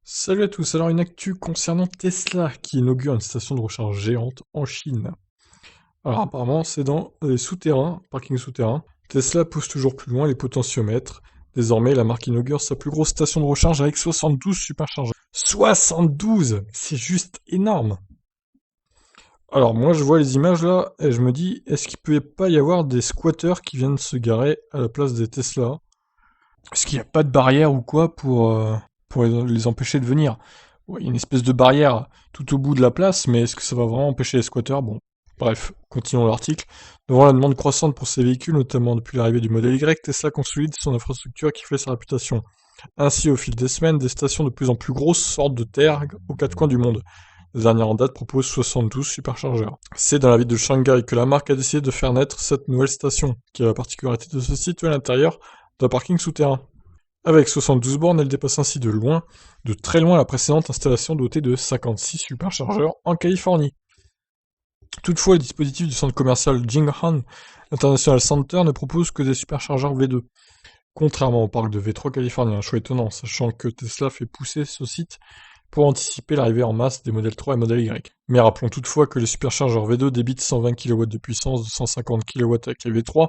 Salut à tous, alors une actu concernant Tesla qui inaugure une station de recharge géante en Chine. Alors apparemment c'est dans les souterrains, parking souterrain. Tesla pousse toujours plus loin les potentiomètres. Désormais la marque inaugure sa plus grosse station de recharge avec 72 superchargeurs. 72! C'est juste énorme! Alors moi je vois les images là et je me dis, est-ce qu'il peut pas y avoir des squatteurs qui viennent se garer à la place des Tesla? Est-ce qu'il n'y a pas de barrière ou quoi pour les empêcher de venir? Ouais, il y a une espèce de barrière tout au bout de la place, mais est-ce que ça va vraiment empêcher les squatteurs? Bon, bref, continuons l'article. Devant la demande croissante pour ces véhicules, notamment depuis l'arrivée du modèle Y, Tesla consolide son infrastructure qui fait sa réputation. Ainsi, au fil des semaines, des stations de plus en plus grosses sortent de terre aux quatre coins du monde. La dernière en date propose 72 superchargeurs. C'est dans la ville de Shanghai que la marque a décidé de faire naître cette nouvelle station, qui a la particularité de se situer à l'intérieur d'un parking souterrain. Avec 72 bornes, elle dépasse ainsi de très loin la précédente installation dotée de 56 superchargeurs en Californie. Toutefois, le dispositif du centre commercial Jinghan International Center ne propose que des superchargeurs V2, contrairement au parc de V3 californien, un choix étonnant, sachant que Tesla fait pousser ce site pour anticiper l'arrivée en masse des modèles 3 et modèle Y. Mais rappelons toutefois que les superchargeurs V2 débitent 120 kW de puissance de 150 kW avec les V3,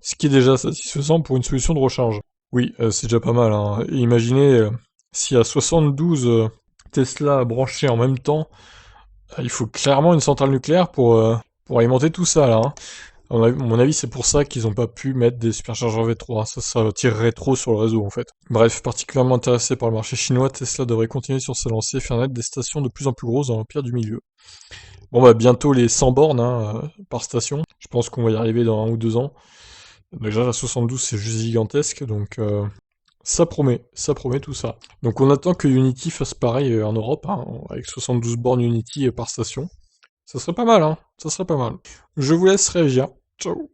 ce qui est déjà satisfaisant pour une solution de recharge. Oui, c'est déjà pas mal, hein. Et imaginez, s'il y a 72 Tesla branchés en même temps, il faut clairement une centrale nucléaire pour alimenter tout ça, là, hein. À mon avis, c'est pour ça qu'ils n'ont pas pu mettre des superchargeurs V3. Ça tirerait trop sur le réseau, en fait. Bref, particulièrement intéressé par le marché chinois, Tesla devrait continuer sur sa lancée et faire naître des stations de plus en plus grosses dans l'empire du milieu. Bon, bah, bientôt les 100 bornes, hein, par station. Je pense qu'on va y arriver dans 1 ou 2 ans. Déjà, la 72, c'est juste gigantesque, donc ça promet tout ça. Donc on attend que Unity fasse pareil en Europe, hein, avec 72 bornes Unity par station. Ça serait pas mal, hein, ça serait pas mal. Je vous laisse réagir. Ciao.